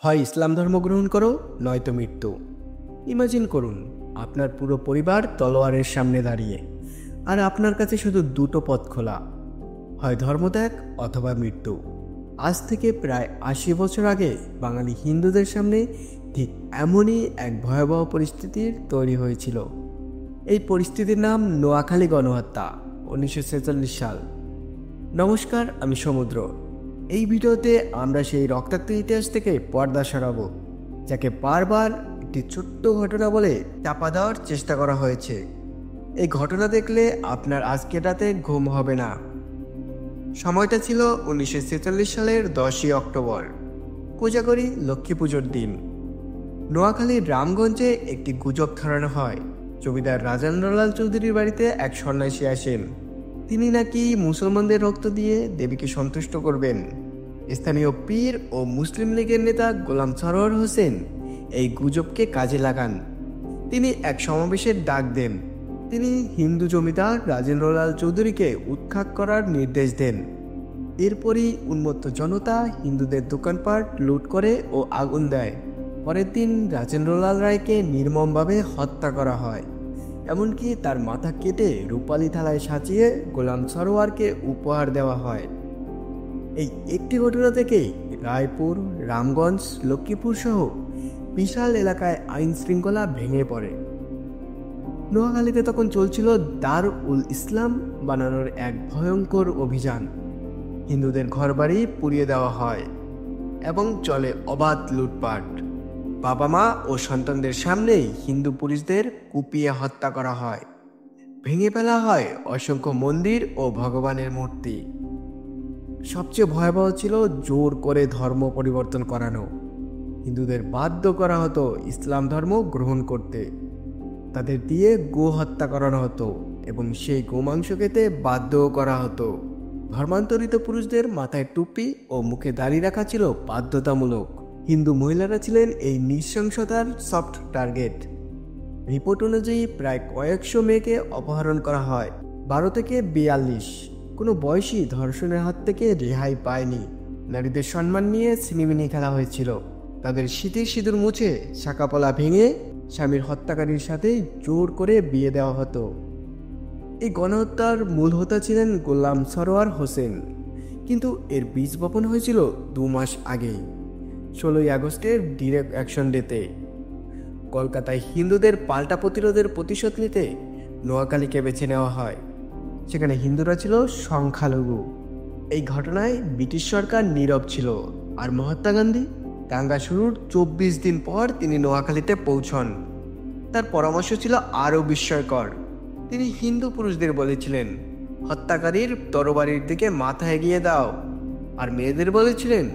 হয় ইসলাম ধর্ম গ্রহণ করো, নয়তো মৃত্যু। ইমাজিন করুন, আপনার পুরো পরিবার তলোয়ারের সামনে দাঁড়িয়ে, আর আপনার কাছে শুধু দুটো পথ খোলা, হয় ধর্মত্যাগ অথবা মৃত্যু। আজ থেকে প্রায় ৮০ বছর আগে বাঙালি হিন্দুদের সামনে ঠিক এমনই এক ভয়াবহ পরিস্থিতির তৈরি হয়েছিল। এই পরিস্থিতির নাম নোয়াখালী গণহত্যা, ১৯৪৬ সাল। নমস্কার, আমি সমুদ্র। এই ভিডিওতে আমরা সেই রক্তাক্ত ইতিহাস থেকে পর্দা সরাবো, যাকে বারবার একটি ছোট্ট ঘটনা বলে চাপা দেওয়ার চেষ্টা করা হয়েছে। এই ঘটনা দেখলে আপনার আজকের রাতে ঘুম হবে না। সময়টা ছিল ১৯৪৬ সালের ১০ই অক্টোবর, কোজাগরী লক্ষ্মী পুজোর দিন। নোয়াখালীর রামগঞ্জে একটি গুজব ছড়ানো হয়, জমিদার রাজেন্দ্রলাল চৌধুরীর বাড়িতে এক সন্ন্যাসী আসেন। তিনি নাকি মুসলমানদের রক্ত দিয়ে দেবীকে সন্তুষ্ট করবেন। স্থানীয় পীর ও মুসলিম লীগের নেতা গোলাম সরোয়ার হোসেন এই গুজবকে কাজে লাগান। তিনি এক সমাবেশের ডাক দেন। তিনি হিন্দু জমিদার রাজেন্দ্রলাল চৌধুরীকে উৎখাত করার নির্দেশ দেন। এরপরই উন্মত্ত জনতা হিন্দুদের দোকানপাট লুট করে ও আগুন দেয়। পরের দিন রাজেন্দ্রলাল রায়কে নির্মমভাবে হত্যা করা হয়। এমনকি তার মাথা কেটে রূপালী থালায় সাজিয়ে গোলাম সরোয়ারকে উপহার দেওয়া হয়। এই একটি ঘটনা থেকেই রায়পুর, রামগঞ্জ, লক্ষ্মীপুর সহ বিশাল এলাকায় আইন শৃঙ্খলা ভেঙে পড়ে। নোয়াখালীতে তখন চলছিল দারুল ইসলাম বানানোর এক ভয়ঙ্কর অভিযান। হিন্দুদের ঘরবাড়ি পুড়িয়ে দেওয়া হয় এবং চলে অবাধ লুটপাট। বাবা মা ও সন্তানদের সামনেই হিন্দু পুরুষদের কুপিয়ে হত্যা করা হয়। ভেঙে ফেলা হয় অসংখ্য মন্দির ও ভগবানের মূর্তি। সবচেয়ে ভয়াবহ ছিল জোর করে ধর্ম পরিবর্তন করানো। হিন্দুদের বাধ্য করা হতো ইসলাম ধর্ম গ্রহণ করতে। তাদের দিয়ে গো হত্যা করানো হতো এবং সেই গোমাংস খেতে বাধ্যও করা হতো। ধর্মান্তরিত পুরুষদের মাথায় টুপি ও মুখে দাড়ি রাখা ছিল বাধ্যতামূলক। হিন্দু মহিলারা ছিলেন এই নৃশংসতার সফট টার্গেট। রিপোর্ট অনুযায়ী প্রায় কয়েকশো মেয়েকে অপহরণ করা হয়। ১২ থেকে ৪২ কোনো বয়সী ধর্ষণের হাত থেকে রেহাই পায়নি। নারীদের সম্মান নিয়ে ছিনিমিনি খেলা হয়েছিল। তাদের শীতের সিঁদুর মুছে শাঁকাপলা ভেঙে স্বামীর হত্যাকারীর সাথে জোর করে বিয়ে দেওয়া হতো। এই গণহত্যার মূল হোতা ছিলেন গোলাম সরোয়ার হোসেন, কিন্তু এর বীজ বপন হয়েছিল ২ মাস আগেই, ১৬ই আগস্টের ডিরেক্ট অ্যাকশন ডেতে। কলকাতায় হিন্দুদের পাল্টা প্রতিরোধের প্রতিশোধ নিতে নোয়াখালীকে বেছে নেওয়া হয়। সেখানে হিন্দুরা ছিল সংখ্যালঘু। এই ঘটনায় ব্রিটিশ সরকার নীরব ছিল, আর মহাত্মা গান্ধী দাঙ্গা শুরুর ২৪ দিন পর তিনি নোয়াখালীতে পৌঁছন। তার পরামর্শ ছিল আরও বিস্ময়কর। তিনি হিন্দু পুরুষদের বলেছিলেন, হত্যাকারীর তরবারির দিকে মাথা এগিয়ে দাও, আর মেয়েদের বলেছিলেন,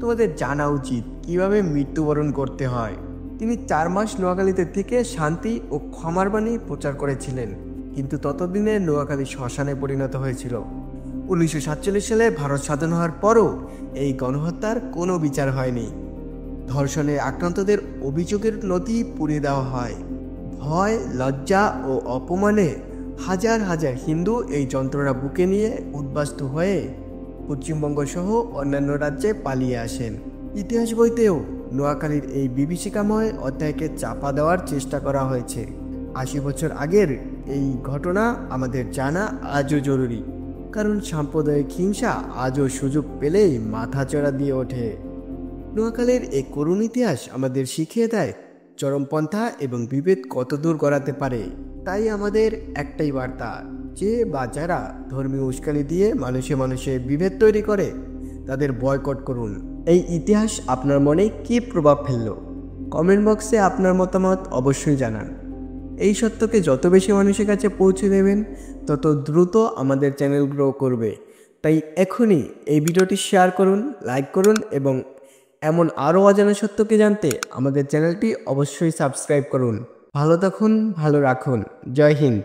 তোমাদের জানা উচিত কিভাবে মৃত্যুবরণ করতে হয়। তিনি ৪ মাস নোয়াখালীতে থেকে শান্তি ও ক্ষমার বাণী প্রচার করেছিলেন, কিন্তু ততদিনে নোয়াখালী শ্মশানে পরিণত হয়েছিল। ১৯৪৭ সালে ভারত স্বাধীন হওয়ার পরও এই গণহত্যার কোনো বিচার হয়নি। ধর্ষণে আক্রান্তদের অভিযোগের নথি পুড়িয়ে দেওয়া হয়। ভয়, লজ্জা ও অপমানে হাজার হাজার হিন্দু এই যন্ত্রণা বুকে নিয়ে উদ্বাস্তু হয়ে পশ্চিমবঙ্গ সহ অন্যান্য রাজ্যে পালিয়ে আসেন। ইতিহাস বইতেও নোয়াখালীর এই বিভীষিকাময় অধ্যায়কে চাপা দেওয়ার চেষ্টা করা হয়েছে। ৮০ বছর আগের এই ঘটনা আমাদের জানা আজও জরুরি, কারণ সাম্প্রদায়িক হিংসা আজও সুযোগ পেলেই মাথাচড়া দিয়ে ওঠে। নোয়াখালীর এই করুণ ইতিহাস আমাদের শিখিয়ে দেয় চরমপন্থা এবং বিভেদ কত দূর গড়াতে পারে। তাই আমাদের একটাই বার্তা, যে বা যারা ধর্মীয় উস্কানি দিয়ে মানুষে মানুষে বিভেদ তৈরি করে তাদের বয়কট করুন। এই ইতিহাস আপনার মনে কী প্রভাব ফেলল? কমেন্ট বক্সে আপনার মতামত অবশ্যই জানান। এই সত্যকে যত বেশি মানুষের কাছে পৌঁছে দেবেন, তত দ্রুত আমাদের চ্যানেল গ্রো করবে। তাই এখনই এই ভিডিওটি শেয়ার করুন, লাইক করুন এবং এমন আরও অজানা সত্যকে জানতে আমাদের চ্যানেলটি অবশ্যই সাবস্ক্রাইব করুন। ভালো থাকুন, ভালো রাখুন। জয় হিন্দ।